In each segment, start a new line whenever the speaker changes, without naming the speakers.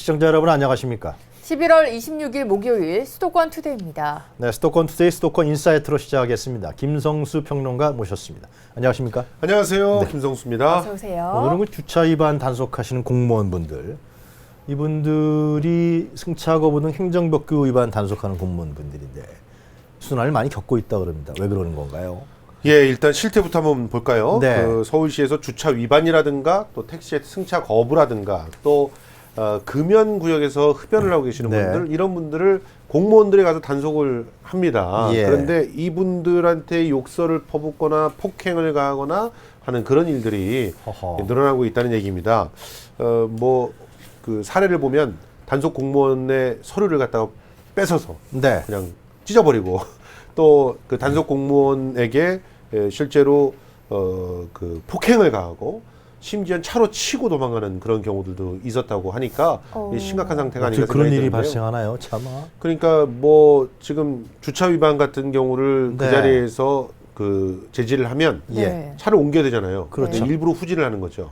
시청자 여러분 안녕하십니까?
11월 26일 목요일 수도권 투데이입니다.
네, 수도권 투데이 수도권 인사이트로 시작하겠습니다. 김성수 평론가 모셨습니다. 안녕하십니까?
안녕하세요. 김성수입니다.
어서 오세요.
오늘은 그 주차 위반 단속하시는 공무원분들, 이분들이 승차 거부 등 행정법규 위반 단속하는 공무원분들인데 수난을 많이 겪고 있다 그럽니다. 왜 그러는 건가요?
예, 일단 실태부터 한번 볼까요?
네.
그 서울시에서 주차 위반이라든가 또 택시의 승차 거부라든가 또 금연 구역에서 흡연을 하고 계시는
네.
분들, 이런 분들을 공무원들이 가서 단속을 합니다.
예.
그런데 이분들한테 욕설을 퍼붓거나 폭행을 가하거나 하는 그런 일들이
허허.
늘어나고 있다는 얘기입니다. 그 사례를 보면 단속 공무원의 서류를 갖다가 뺏어서
네.
그냥 찢어버리고 또 그 단속 공무원에게 실제로 그 폭행을 가하고 심지어 차로 치고 도망가는 그런 경우들도 있었다고 하니까 이 심각한 상태가 아닌가
어떻게 그런
생각이
일이
드는데요.
발생하나요? 참아.
그러니까 뭐 지금 주차 위반 같은 경우를
네.
그 자리에서 그 제지를 하면
예.
차를 옮겨야 되잖아요.
그렇죠.
네, 일부러 후진을 하는 거죠.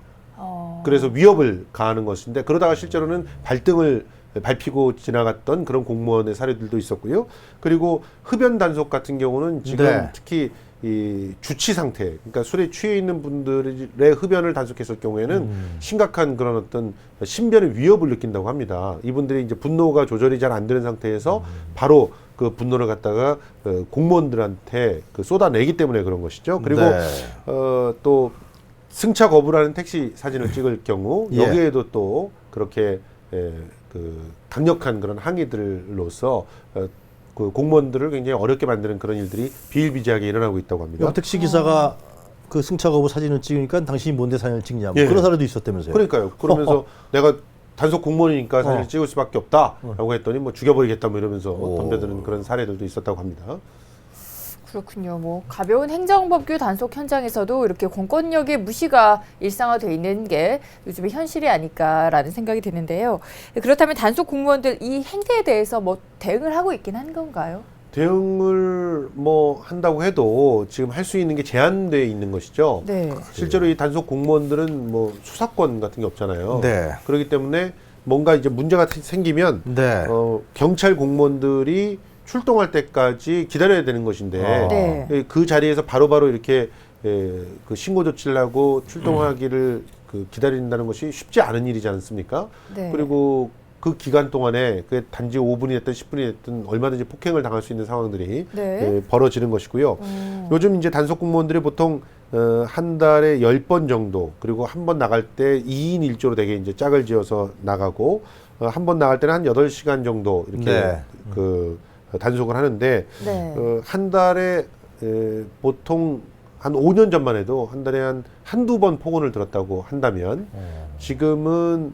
그래서 위협을 가하는 것인데 그러다가 실제로는 발등을 밟히고 지나갔던 그런 공무원의 사례들도 있었고요. 그리고 흡연 단속 같은 경우는 지금
네.
특히 이 주치 상태, 그러니까 술에 취해 있는 분들의 흡연을 단속했을 경우에는 심각한 그런 어떤 신변의 위협을 느낀다고 합니다. 이분들이 이제 분노가 조절이 잘 안 되는 상태에서 바로 그 분노를 갖다가 공무원들한테 그 쏟아내기 때문에 그런 것이죠. 그리고
네.
또 승차 거부라는 택시 사진을 찍을 경우
예.
여기에도 또 그렇게 그 강력한 그런 항의들로서 그 공무원들을 굉장히 어렵게 만드는 그런 일들이 비일비재하게 일어나고 있다고 합니다.
택시 기사가 그 승차 거부 사진을 찍으니까 당신이 뭔데 사진을 찍냐 뭐
예.
그런 사례도 있었다면서요.
그러니까요. 그러면서 내가 단속 공무원이니까 사진을 찍을 수밖에 없다라고 했더니 뭐 죽여버리겠다 뭐 이러면서 덤벼드는 그런 사례들도 있었다고 합니다.
그렇군요. 뭐 가벼운 행정법규 단속 현장에서도 이렇게 공권력의 무시가 일상화되어 있는 게 요즘의 현실이 아닐까라는 생각이 드는데요. 그렇다면 단속 공무원들 이 행태에 대해서 뭐 대응을 하고 있긴 한 건가요?
대응을 뭐 한다고 해도 지금 할 수 있는 게 제한되어 있는 것이죠.
네.
실제로 이 단속 공무원들은 뭐 수사권 같은 게 없잖아요.
네.
그렇기 때문에 뭔가 이제 문제가 생기면
네.
경찰 공무원들이 출동할 때까지 기다려야 되는 것인데
네.
그 자리에서 바로바로 이렇게 그 신고 조치를 하고 출동하기를 그 기다린다는 것이 쉽지 않은 일이지 않습니까?
네.
그리고 그 기간 동안에 그 단지 5분이 됐든 10분이 됐든 얼마든지 폭행을 당할 수 있는 상황들이
네.
벌어지는 것이고요. 요즘 이제 단속 공무원들이 보통 한 달에 10번 정도, 그리고 한 번 나갈 때 2인 1조로 되게 이제 짝을 지어서 나가고 한 번 나갈 때는 한 8시간 정도 이렇게
네.
그 단속을 하는데
네.
한 달에 보통 한 5년 전만 해도 한 달에 한두 번 폭언을 들었다고 한다면 지금은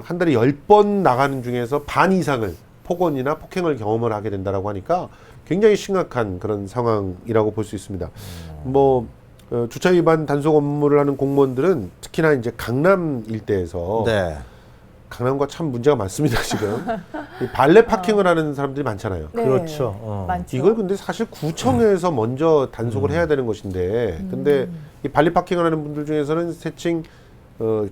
한 달에 10번 나가는 중에서 반 이상을 폭언이나 폭행을 경험을 하게 된다라고 하니까 굉장히 심각한 그런 상황이라고 볼 수 있습니다. 뭐 주차 위반 단속 업무를 하는 공무원들은 특히나 이제 강남 일대에서
네.
강남과 참 문제가 많습니다. 지금 이 발레 파킹을 하는 사람들이 많잖아요.
네.
그렇죠.
많죠.
이걸 근데 사실 구청에서 먼저 단속을 해야 되는 것인데, 근데 이 발레 파킹을 하는 분들 중에서는 세칭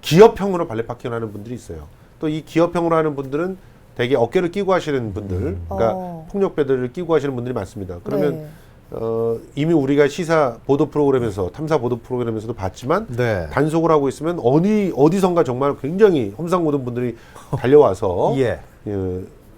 기업형으로 발레 파킹을 하는 분들이 있어요. 또 이 기업형으로 하는 분들은 대개 어깨를 끼고 하시는 분들, 그러니까 폭력배들을 끼고 하시는 분들이 많습니다. 그러면
네.
이미 우리가 시사 보도 프로그램에서 탐사 보도 프로그램에서도 봤지만
네.
단속을 하고 있으면 어디선가 정말 굉장히 험상궂은 분들이 달려와서
예.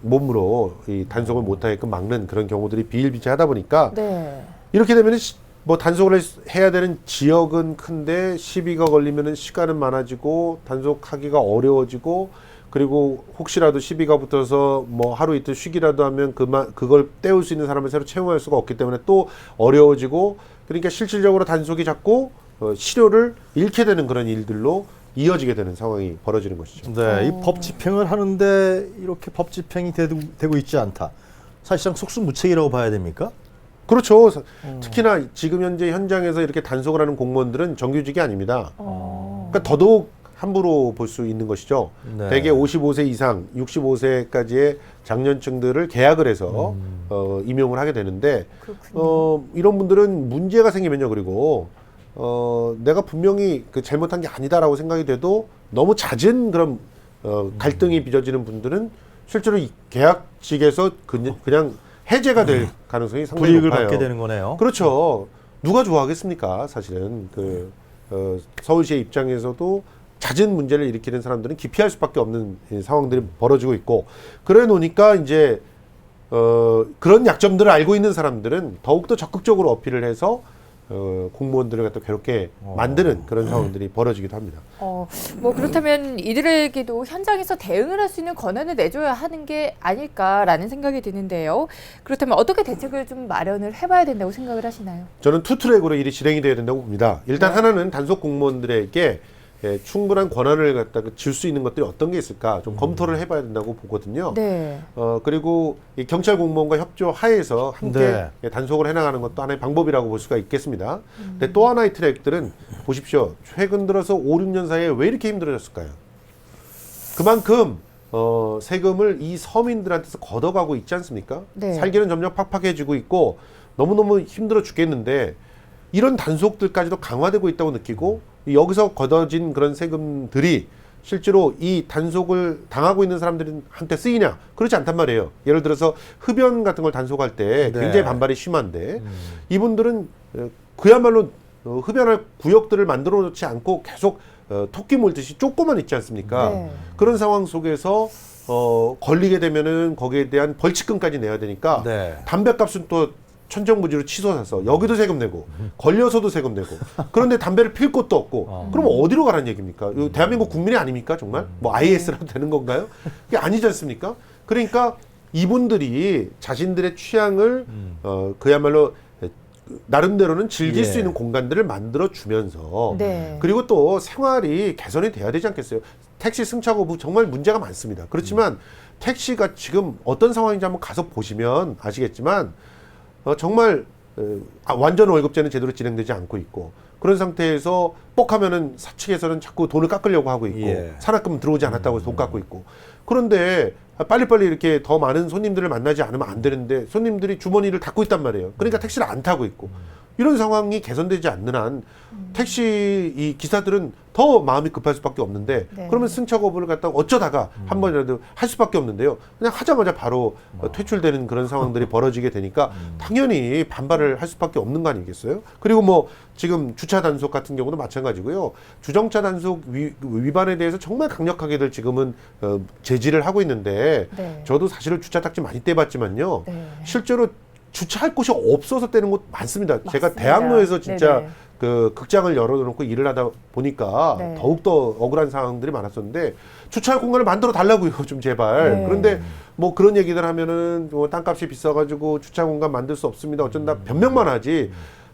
몸으로 이 단속을 못하게끔 막는 그런 경우들이 비일비재하다 보니까
네.
이렇게 되면 뭐 단속을 해야 되는 지역은 큰데 시비가 걸리면은 시간은 많아지고 단속하기가 어려워지고, 그리고 혹시라도 시비가 붙어서 뭐 하루 이틀 쉬기라도 하면 그걸 때울 수 있는 사람을 새로 채용할 수가 없기 때문에 또 어려워지고, 그러니까 실질적으로 단속이 자꾸 실효를 잃게 되는 그런 일들로 이어지게 되는 상황이 벌어지는 것이죠.
네, 이 법 집행을 하는데 이렇게 법 집행이 되고 있지 않다. 사실상 속수무책이라고 봐야 됩니까?
그렇죠. 특히나 지금 현재 현장에서 이렇게 단속을 하는 공무원들은 정규직이 아닙니다. 그러니까 더더욱 함부로 볼 수 있는 것이죠.
네.
대개 55세 이상, 65세까지의 장년층들을 계약을 해서 임용을 하게 되는데, 이런 분들은 문제가 생기면요, 그리고 내가 분명히 그 잘못한 게 아니다라고 생각이 돼도 너무 잦은 그런 갈등이 빚어지는 분들은 실제로 이 계약직에서 그냥 해제가 될 가능성이 상당히
불이익을
높아요.
받게 되는 거네요.
그렇죠. 누가 좋아하겠습니까? 사실은 서울시의 입장에서도 잦은 문제를 일으키는 사람들은 기피할 수밖에 없는 상황들이 벌어지고 있고, 그래 놓으니까 이제 그런 약점들을 알고 있는 사람들은 더욱더 적극적으로 어필을 해서 공무원들을 갖다 괴롭게 만드는 그런 상황들이 벌어지기도 합니다.
뭐 그렇다면 이들에게도 현장에서 대응을 할 수 있는 권한을 내줘야 하는 게 아닐까라는 생각이 드는데요. 그렇다면 어떻게 대책을 좀 마련을 해봐야 된다고 생각을 하시나요?
저는 투트랙으로 일이 진행이 돼야 된다고 봅니다. 일단
네.
하나는 단속 공무원들에게 충분한 권한을 갖다가 줄 수 있는 것들이 어떤 게 있을까 좀 검토를 해봐야 된다고 보거든요.
네.
그리고 이 경찰 공무원과 협조 하에서 함께
네.
단속을 해나가는 것도 하나의 방법이라고 볼 수가 있겠습니다. 근데 또 하나의 트랙들은 보십시오. 최근 들어서 5, 6년 사이에 왜 이렇게 힘들어졌을까요? 그만큼 세금을 이 서민들한테서 걷어가고 있지 않습니까?
네.
살기는 점점 팍팍해지고 있고 너무너무 힘들어 죽겠는데 이런 단속들까지도 강화되고 있다고 느끼고 여기서 걷어진 그런 세금들이 실제로 이 단속을 당하고 있는 사람들한테 쓰이냐? 그렇지 않단 말이에요. 예를 들어서 흡연 같은 걸 단속할 때
네.
굉장히 반발이 심한데 이분들은 그야말로 흡연할 구역들을 만들어 놓지 않고 계속 토끼 몰듯이 쫓고만 있지 않습니까?
네.
그런 상황 속에서 걸리게 되면은 거기에 대한 벌칙금까지 내야 되니까
네.
담배값은 또 천정부지로 치솟아서 여기도 세금 내고 걸려서도 세금 내고 그런데 담배를 필 곳도 없고 그럼 어디로 가라는 얘기입니까? 이거 대한민국 국민이 아닙니까 정말? 뭐 IS라도 되는 건가요? 그게 아니지 않습니까? 그러니까 이분들이 자신들의 취향을 그야말로 나름대로는 즐길 수
예.
있는 공간들을 만들어 주면서
네.
그리고 또 생활이 개선이 돼야 되지 않겠어요? 택시 승차 거부 정말 문제가 많습니다. 그렇지만 택시가 지금 어떤 상황인지 한번 가서 보시면 아시겠지만 정말 완전 월급제는 제대로 진행되지 않고 있고 그런 상태에서 뻑하면은 사측에서는 자꾸 돈을 깎으려고 하고 있고
예.
산학금 들어오지 않았다고 해서 돈 깎고 있고 그런데 빨리빨리 이렇게 더 많은 손님들을 만나지 않으면 안 되는데 손님들이 주머니를 닫고 있단 말이에요. 그러니까 택시를 안 타고 있고 이런 상황이 개선되지 않는 한 택시 이 기사들은 더 마음이 급할 수밖에 없는데
네.
그러면 승차 거부를 갖다가 어쩌다가 한 번이라도 할 수밖에 없는데요. 그냥 하자마자 바로 퇴출되는 그런 상황들이 벌어지게 되니까 당연히 반발을 할 수밖에 없는 거 아니겠어요? 그리고 뭐 지금 주차 단속 같은 경우도 마찬가지고요. 주정차 단속 위반에 대해서 정말 강력하게들 지금은 제지를 하고 있는데
네.
저도 사실은 주차 딱지 많이 떼봤지만요.
네.
실제로 주차할 곳이 없어서 떼는 곳 많습니다. 제가
맞습니다.
대학로에서 진짜
네네.
그 극장을 열어놓고 일을 하다 보니까
네.
더욱더 억울한 상황들이 많았었는데 주차할 공간을 만들어 달라고요, 좀 제발.
네.
그런데 뭐 그런 얘기들 하면은 뭐 땅값이 비싸가지고 주차 공간 만들 수 없습니다. 어쩐다 변명만 하지.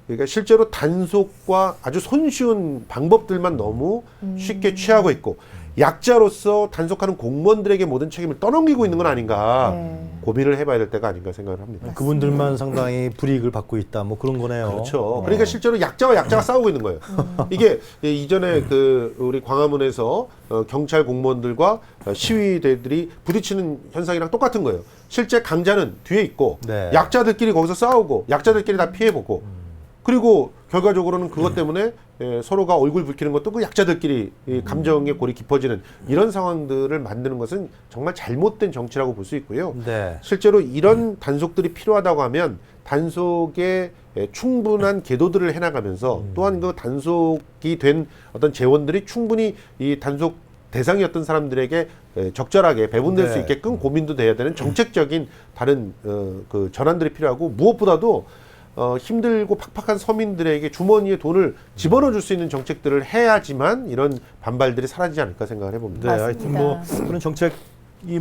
그러니까 실제로 단속과 아주 손쉬운 방법들만 너무 쉽게 취하고 있고 약자로서 단속하는 공무원들에게 모든 책임을 떠넘기고 있는 건 아닌가
네.
고민을 해봐야 될 때가 아닌가 생각을 합니다.
그분들만 상당히 불이익을 받고 있다. 뭐 그런 거네요.
그렇죠. 그러니까 실제로 약자와 약자가 싸우고 있는 거예요. 이게 이전에 그 우리 광화문에서 경찰 공무원들과 시위대들이 부딪히는 현상이랑 똑같은 거예요. 실제 강자는 뒤에 있고
네.
약자들끼리 거기서 싸우고 약자들끼리 다 피해보고 그리고 결과적으로는 그것 때문에 서로가 얼굴 붉히는 것도 그 약자들끼리 이 감정의 골이 깊어지는 이런 상황들을 만드는 것은 정말 잘못된 정치라고 볼 수 있고요.
네.
실제로 이런 단속들이 필요하다고 하면 단속에 충분한 계도들을 해나가면서 또한 그 단속이 된 어떤 재원들이 충분히 이 단속 대상이었던 사람들에게 적절하게 배분될
네.
수 있게끔 고민도 돼야 되는 정책적인 다른 그 전환들이 필요하고 무엇보다도 힘들고 팍팍한 서민들에게 주머니에 돈을 집어넣어 줄 수 있는 정책들을 해야지만 이런 반발들이 사라지지 않을까 생각을 해봅니다.
네, 하여튼 뭐 그런 정책이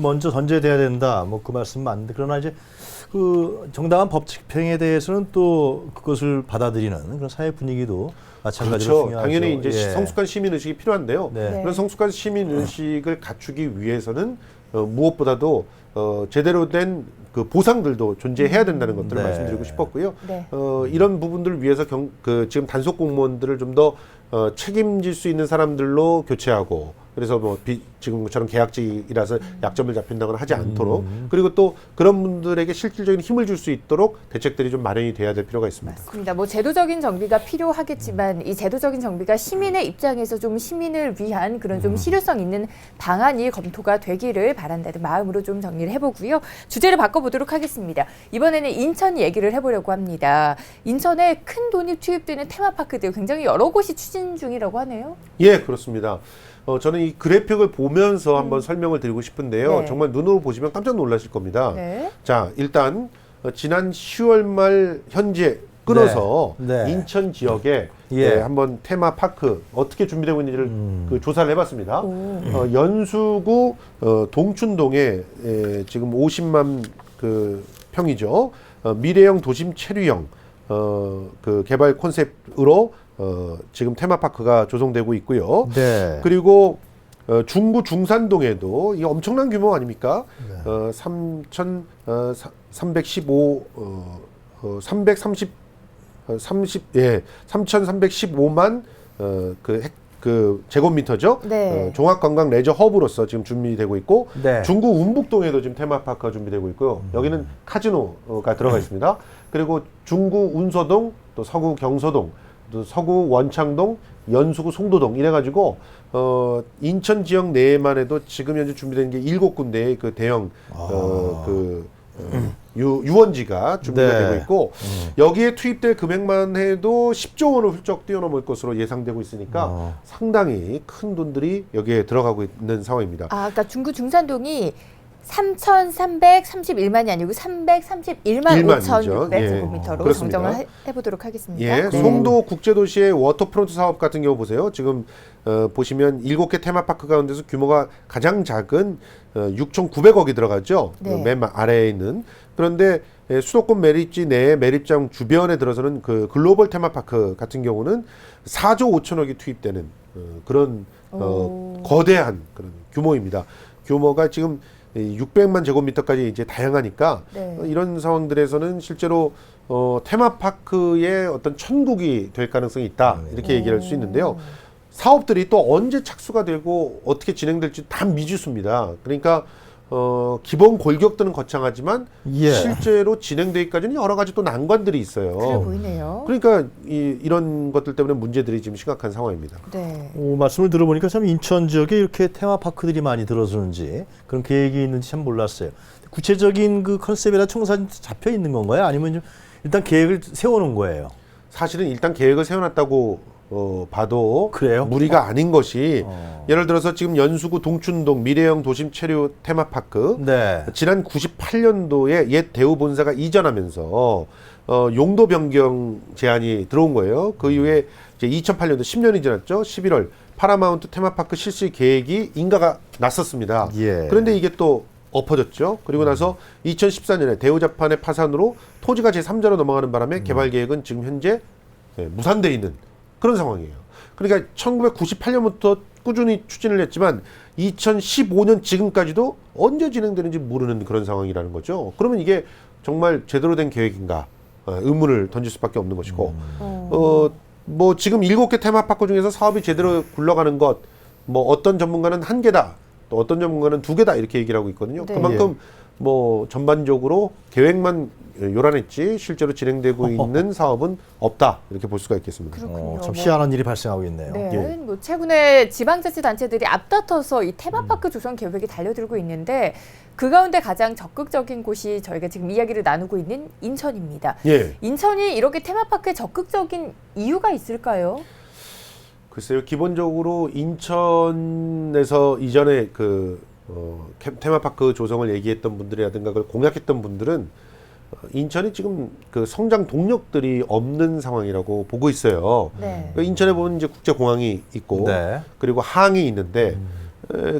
먼저 전제돼야 된다. 뭐 그 말씀 맞는데 그러나 이제 그 정당한 법 집행에 대해서는 또 그것을 받아들이는 그런 사회 분위기도 마찬가지로
그렇죠.
중요하죠.
당연히 이제
예.
성숙한 시민 의식이 필요한데요.
네.
네.
그런 성숙한 시민 의식을 갖추기 위해서는 무엇보다도 제대로 된 그 보상들도 존재해야 된다는 것들을
네.
말씀드리고 싶었고요.
네.
이런 부분들을 위해서 지금 단속 공무원들을 좀 더 책임질 수 있는 사람들로 교체하고 그래서 뭐 지금처럼 계약직이라서 약점을 잡힌다거나 하지 않도록 그리고 또 그런 분들에게 실질적인 힘을 줄 수 있도록 대책들이 좀 마련이 돼야 될 필요가 있습니다.
맞습니다. 뭐 제도적인 정비가 필요하겠지만 이 제도적인 정비가 시민의 입장에서 좀 시민을 위한 그런 좀 실효성 있는 방안이 검토가 되기를 바란다는 마음으로 좀 정리를 해보고요. 주제를 바꿔보도록 하겠습니다. 이번에는 인천 얘기를 해보려고 합니다. 인천에 큰 돈이 투입되는 테마파크들 굉장히 여러 곳이 추진 중이라고 하네요.
예, 그렇습니다. 저는 이 그래픽을 보면서 한번 설명을 드리고 싶은데요.
네.
정말 눈으로 보시면 깜짝 놀라실 겁니다.
네.
자, 일단 지난 10월 말 현재 끊어서
네. 네.
인천 지역에
예.
한번 테마파크 어떻게 준비되고 있는지를 그 조사를 해봤습니다.
오.
연수구 동춘동에 지금 50만 그 평이죠. 미래형 도심 체류형 그 개발 콘셉트로 지금 테마파크가 조성되고 있고요.
네.
그리고 중구 중산동에도 이 엄청난 규모 아닙니까?
네.
3,315만 그 제곱미터죠.
네.
종합관광 레저 허브로서 지금 준비되고 있고
네.
중구 운북동에도 지금 테마파크가 준비되고 있고요. 여기는 카지노가 들어가 있습니다. 그리고 중구 운서동, 또 서구 경서동, 또 서구 원창동, 연수구 송도동 이래가지고 인천 지역 내에만 해도 지금 현재 준비된 게 7군데의 그 대형 유원지가 준비가
네.
되고 있고 여기에 투입될 금액만 해도 10조 원을 훌쩍 뛰어넘을 것으로 예상되고 있으니까 상당히 큰 돈들이 여기에 들어가고 있는 상황입니다.
그러니까 중구 중산동이 3,331만이 아니고 331만 5,600제곱미터로
예.
정정을 해보도록 하겠습니다.
예,
네.
송도 국제도시의 워터프론트 사업 같은 경우 보세요. 지금 보시면 7개 테마파크 가운데서 규모가 가장 작은 6,900억이 들어가죠.
네.
맨 아래에 있는. 그런데 수도권 매립지 내 매립장 주변에 들어서는 그 글로벌 테마파크 같은 경우는 4조 5천억이 투입되는 그런 거대한 그런 규모입니다. 규모가 지금 600만 제곱미터까지 이제 다양하니까
네.
이런 상황들에서는 실제로 테마파크의 어떤 천국이 될 가능성이 있다 이렇게 얘기를 할 수 있는데요. 사업들이 또 언제 착수가 되고 어떻게 진행될지 다 미지수입니다. 그러니까 기본 골격들은 거창하지만
예.
실제로 진행되기까지는 여러 가지 또 난관들이 있어요.
그래 보이네요.
그러니까 이런 것들 때문에 문제들이 지금 심각한 상황입니다.
네.
말씀을 들어보니까 참 인천 지역에 이렇게 테마파크들이 많이 들어서는지 그런 계획이 있는지 참 몰랐어요. 구체적인 그 컨셉이나 청사진 잡혀 있는 건가요? 아니면 좀 일단 계획을 세워놓은 거예요?
사실은 일단 계획을 세워놨다고 봐도
그래요?
무리가 아닌 것이 예를 들어서 지금 연수구 동춘동 미래형 도심 체류 테마파크
네.
지난 98년도에 옛 대우본사가 이전하면서 용도 변경 제안이 들어온 거예요. 그 이후에 이제 2008년도 10년이 지났죠. 11월 파라마운트 테마파크 실시 계획이 인가가 났었습니다.
예.
그런데 이게 또 엎어졌죠. 그리고 나서 2014년에 대우자판의 파산으로 토지가 제3자로 넘어가는 바람에 개발 계획은 지금 현재 무산돼 있는 그런 상황이에요. 그러니까 1998년부터 꾸준히 추진을 했지만 2015년 지금까지도 언제 진행되는지 모르는 그런 상황이라는 거죠. 그러면 이게 정말 제대로 된 계획인가 의문을 던질 수밖에 없는 것이고 뭐 지금 7개 테마파크 중에서 사업이 제대로 굴러가는 것 뭐 어떤 전문가는 1개다 또 어떤 전문가는 2개다 이렇게 얘기를 하고 있거든요.
네.
그만큼 뭐 전반적으로 계획만 요란했지 실제로 진행되고 있는 사업은 없다 이렇게 볼 수가 있겠습니다.
그렇군요.
참
뭐.
희한한 일이 발생하고 있네요.
네,
예.
뭐 최근에 지방자치단체들이 앞다퉈서 이 테마파크 조성 계획이 달려들고 있는데 그 가운데 가장 적극적인 곳이 저희가 지금 이야기를 나누고 있는 인천입니다.
예.
인천이 이렇게 테마파크에 적극적인 이유가 있을까요?
글쎄요, 기본적으로 인천에서 이전에 테마파크 조성을 얘기했던 분들이라든가 그걸 공약했던 분들은 인천이 지금 그 성장 동력들이 없는 상황이라고 보고 있어요.
네.
인천에 보면 이제 국제공항이 있고
네.
그리고 항이 있는데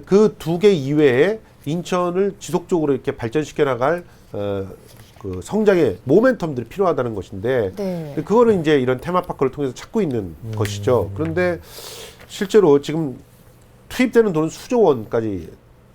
그 2개 이외에 인천을 지속적으로 이렇게 발전시켜 나갈 그 성장의 모멘텀들이 필요하다는 것인데
네.
그거를 이제 이런 테마파크를 통해서 찾고 있는 것이죠. 그런데 실제로 지금 투입되는 돈은 수조 원까지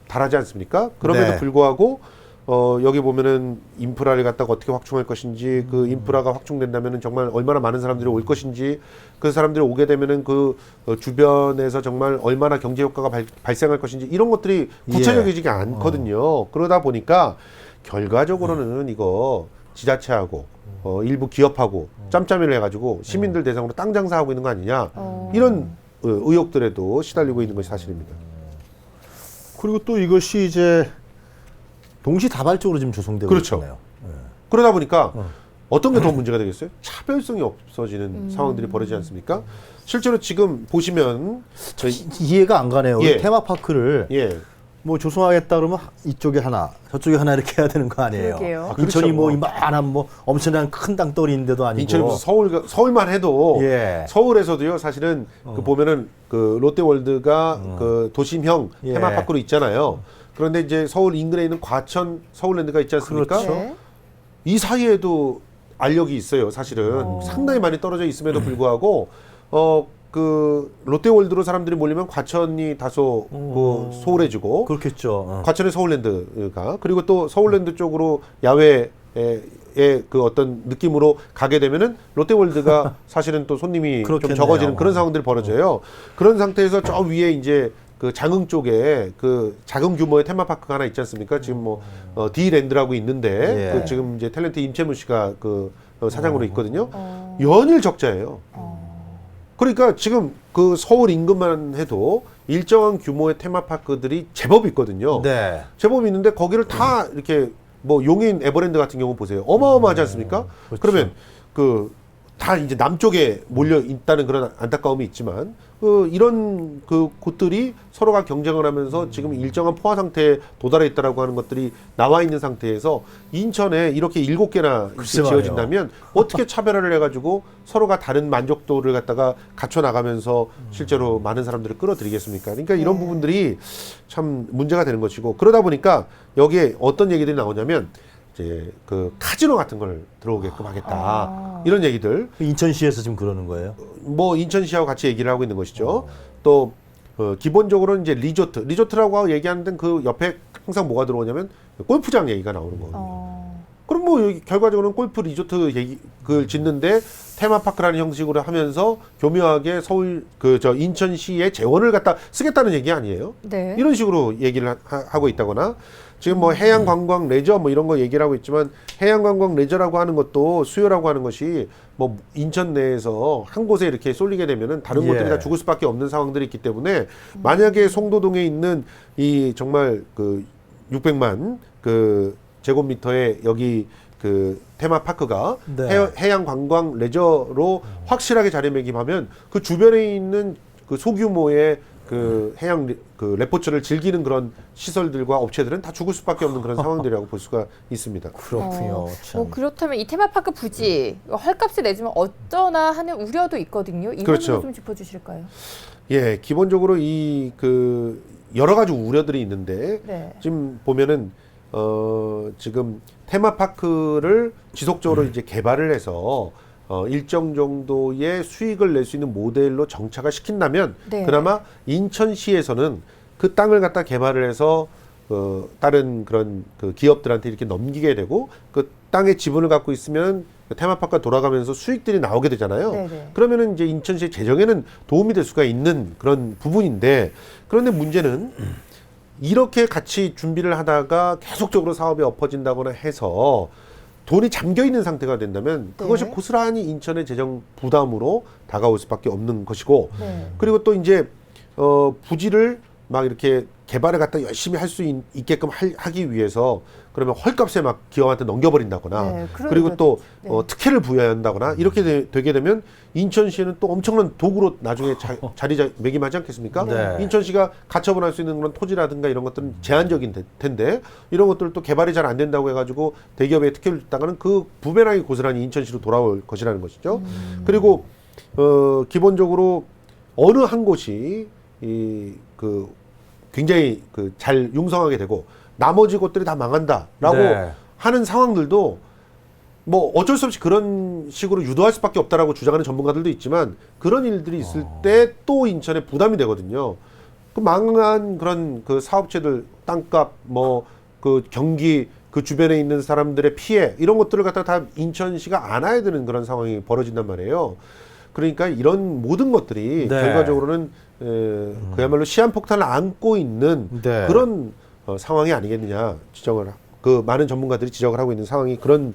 달하지 않습니까? 그럼에도
네.
불구하고 여기 보면은 인프라를 갖다가 어떻게 확충할 것인지, 그 인프라가 확충된다면은 정말 얼마나 많은 사람들이 올 것인지, 그 사람들이 오게 되면은 그 주변에서 정말 얼마나 경제 효과가 발생할 것인지, 이런 것들이 구체적이지 않거든요. 그러다 보니까 결과적으로는 이거 지자체하고 일부 기업하고 짬짬이를 해가지고 시민들 대상으로 땅 장사하고 있는 거 아니냐, 이런 의혹들에도 시달리고 있는 것이 사실입니다.
그리고 또 이것이 이제 동시다발적으로 지금 조성되고
그렇죠.
있잖아요.
그러다 보니까 어떤 게 더 문제가 되겠어요? 차별성이 없어지는 상황들이 벌어지지 않습니까? 실제로 지금 보시면
이해가 안 가네요.
예.
테마파크를
예.
뭐 조성하겠다 그러면 이쪽에 하나, 저쪽에 하나 이렇게 해야 되는 거 아니에요?
그러게요.
아,
인천이
그렇죠.
뭐 이만한 뭐 엄청난 큰 땅덩어리 있는데도 아니고.
인천이 무슨 서울만 해도
예.
서울에서도요, 사실은 그 보면은 그 롯데월드가 그 도심형
예.
테마파크로 있잖아요. 그런데 이제 서울 인근에 있는 과천 서울랜드가 있지 않습니까?
그렇죠.
네.
이 사이에도 알력이 있어요. 사실은 상당히 많이 떨어져 있음에도 불구하고 그 롯데월드로 사람들이 몰리면 과천이 다소 소홀해지고,
그렇겠죠.
과천의 서울랜드가, 그리고 또 서울랜드 쪽으로 야외의 그 어떤 느낌으로 가게 되면은 롯데월드가 사실은 또 손님이 좀
그렇겠네요.
적어지는 그런 상황들이 벌어져요. 그런 상태에서 저 위에 이제 그 장흥 쪽에 그 작은 규모의 테마파크가 하나 있지 않습니까? 지금 뭐 디랜드라고 있는데
예.
그 지금 이제 탤런트 임채문 씨가 그 사장으로 있거든요. 연일 적자예요. 그러니까 지금 그 서울 인근만 해도 일정한 규모의 테마파크들이 제법 있거든요.
네.
제법 있는데 거기를 다 이렇게 뭐 용인 에버랜드 같은 경우 보세요. 어마어마하지 않습니까?
그렇죠.
그러면 그 다 이제 남쪽에 몰려 있다는 그런 안타까움이 있지만 이런 그 곳들이 서로가 경쟁을 하면서 지금 일정한 포화 상태에 도달해 있다라고 하는 것들이 나와 있는 상태에서 인천에 이렇게 7개나
글쎄
지어진다면 어떻게 차별화를 해가지고 서로가 다른 만족도를 갖다가 갖춰 나가면서 실제로 많은 사람들을 끌어들이겠습니까? 그러니까 이런 부분들이 참 문제가 되는 것이고, 그러다 보니까 여기에 어떤 얘기들이 나오냐면 이제 그 카지노 같은 걸 들어오게끔 하겠다, 이런 얘기들.
인천시에서 지금 그러는 거예요.
뭐 인천시하고 같이 얘기를 하고 있는 것이죠. 또 기본적으로 이제 리조트라고 얘기하는 데는 그 옆에 항상 뭐가 들어오냐면 골프장 얘기가 나오는 거거든요. 그럼 뭐 여기 결과적으로는 골프 리조트 얘기를 짓는데 테마파크라는 형식으로 하면서 교묘하게 서울 저 인천시의 재원을 갖다 쓰겠다는 얘기 아니에요?
네.
이런 식으로 얘기를 하고 있다거나, 지금 뭐 해양 관광 레저 뭐 이런 거 얘기를 하고 있지만, 해양 관광 레저라고 하는 것도 수요라고 하는 것이 뭐 인천 내에서 한 곳에 이렇게 쏠리게 되면은 다른
예.
곳들이 다 죽을 수밖에 없는 상황들이 있기 때문에, 만약에 송도동에 있는 이 정말 그 600만 그 제곱미터의 여기 그 테마파크가
네.
해양 관광 레저로 확실하게 자리매김하면 그 주변에 있는 그 소규모의 그 해양 그 레포츠를 즐기는 그런 시설들과 업체들은 다 죽을 수밖에 없는 그런 상황들이라고 볼 수가 있습니다.
그렇군요. 참.
뭐 그렇다면 이 테마파크 부지 헐값에 내주면 어쩌나 하는 우려도 있거든요. 이
그렇죠.
부분을 좀 짚어주실까요?
예, 기본적으로 이 그 여러 가지 우려들이 있는데,
네.
지금 보면은 지금 테마파크를 지속적으로 이제 개발을 해서 일정 정도의 수익을 낼 수 있는 모델로 정착을 시킨다면,
네.
그나마 인천시에서는 그 땅을 갖다 개발을 해서 다른 그런 그 기업들한테 이렇게 넘기게 되고, 그 땅의 지분을 갖고 있으면 그 테마파크가 돌아가면서 수익들이 나오게 되잖아요.
네네.
그러면은 이제 인천시의 재정에는 도움이 될 수가 있는 그런 부분인데, 그런데 문제는 이렇게 같이 준비를 하다가 계속적으로 사업이 엎어진다거나 해서 돈이 잠겨 있는 상태가 된다면 그것이
네.
고스란히 인천의 재정 부담으로 다가올 수밖에 없는 것이고,
네.
그리고 또 이제 부지를 막 이렇게 개발을 갖다 열심히 할 수 있게끔 하기 위해서 그러면 헐값에 막 기업한테 넘겨버린다거나,
네, 그런
그리고 또
네.
특혜를 부여한다거나 이렇게 되게 되면 인천시에는 또 엄청난 도구로 나중에 자리매김하지 않겠습니까?
네.
인천시가 가처분할 수 있는 그런 토지라든가 이런 것들은 제한적인 텐데, 이런 것들 또 개발이 잘 안 된다고 해가지고 대기업에 특혜를 줬다가는 그 부메랑이 고스란히 인천시로 돌아올 것이라는 것이죠. 그리고 기본적으로 어느 한 곳이 그 굉장히 그 잘 융성하게 되고 나머지 곳들이 다 망한다라고
네.
하는 상황들도 뭐 어쩔 수 없이 그런 식으로 유도할 수밖에 없다라고 주장하는 전문가들도 있지만, 그런 일들이 있을 때 또 인천에 부담이 되거든요. 그 망한 그런 그 사업체들 땅값 뭐 그 경기 그 주변에 있는 사람들의 피해 이런 것들을 갖다가 다 인천시가 안아야 되는 그런 상황이 벌어진단 말이에요. 그러니까 이런 모든 것들이
네.
결과적으로는 그야말로 시한폭탄을 안고 있는
네.
그런 상황이 아니겠느냐 그 많은 전문가들이 지적을 하고 있는 상황이 그런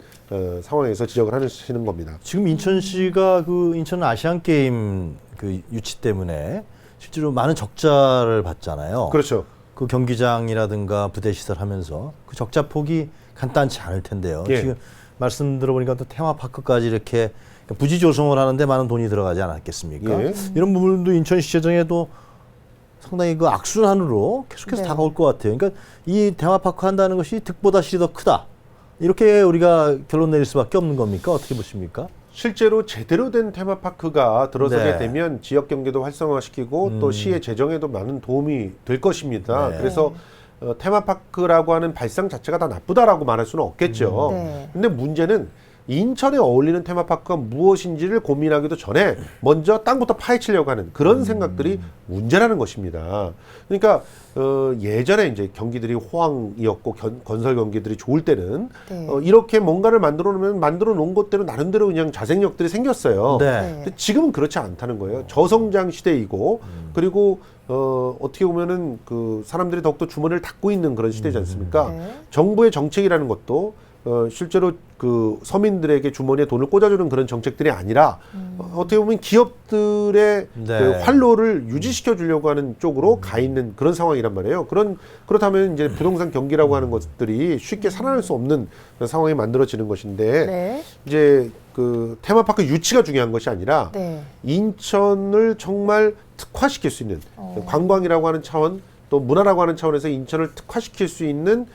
상황에서 지적을 하시는 겁니다.
지금 인천시가 그 인천 아시안 게임 그 유치 때문에 실제로 많은 적자를 봤잖아요.
그렇죠.
그 경기장이라든가 부대 시설 하면서 그 적자 폭이 간단치 않을 텐데요.
예.
지금 말씀 들어보니까 또 테마파크까지 이렇게 부지 조성을 하는데 많은 돈이 들어가지 않았겠습니까?
예.
이런 부분도 인천시 재정에도 상당히 그 악순환으로 계속해서
네.
다가올 것 같아요. 그러니까 이 테마파크 한다는 것이 득보다 실이 더 크다. 이렇게 우리가 결론 내릴 수밖에 없는 겁니까? 어떻게 보십니까?
실제로 제대로 된 테마파크가 들어서게
네.
되면 지역 경제도 활성화시키고 또 시의 재정에도 많은 도움이 될 것입니다.
네.
그래서 테마파크라고 하는 발상 자체가 다 나쁘다라고 말할 수는 없겠죠.
네.
근데 문제는 인천에 어울리는 테마파크가 무엇인지를 고민하기도 전에 먼저 땅부터 파헤치려고 하는 그런 생각들이 문제라는 것입니다. 그러니까 예전에 이제 경기들이 호황이었고 건설 경기들이 좋을 때는
네.
이렇게 뭔가를 만들어 놓은 것대로 나름대로 그냥 자생력들이 생겼어요.
네.
근데 지금은 그렇지 않다는 거예요. 저성장 시대이고 그리고 어떻게 보면은 그 사람들이 더욱더 주머니를 닫고 있는 그런 시대지 않습니까?
네.
정부의 정책이라는 것도 실제로 그 서민들에게 주머니에 돈을 꽂아주는 그런 정책들이 아니라 어떻게 보면 기업들의
네.
그 활로를 유지시켜 주려고 하는 쪽으로 가 있는 그런 상황이란 말이에요. 그렇다면 이제 부동산 경기라고 하는 것들이 쉽게 살아날 수 없는 그런 상황이 만들어지는 것인데
네.
이제 그 테마파크 유치가 중요한 것이 아니라
네.
인천을 정말 특화시킬 수 있는 관광이라고 하는 차원 또 문화라고 하는 차원에서 인천을 특화시킬 수 있는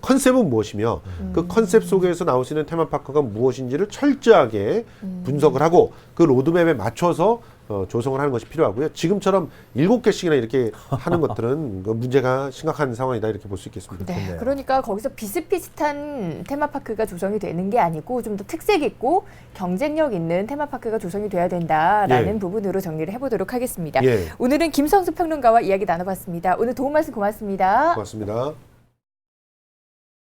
컨셉은 무엇이며 그 컨셉 속에서 나올 수 있는 테마파크가 무엇인지를 철저하게 분석을 하고 그 로드맵에 맞춰서 조성을 하는 것이 필요하고요. 지금처럼 7개씩이나 이렇게 하는 것들은 그 문제가 심각한 상황이다 이렇게 볼 수 있겠습니다.
네,
그렇군요.
그러니까 거기서 비슷비슷한 테마파크가 조성이 되는 게 아니고 좀 더 특색 있고 경쟁력 있는 테마파크가 조성이 돼야 된다라는
예.
부분으로 정리를 해보도록 하겠습니다.
예.
오늘은 김성수 평론가와 이야기 나눠봤습니다. 오늘 도움 말씀 고맙습니다.
고맙습니다.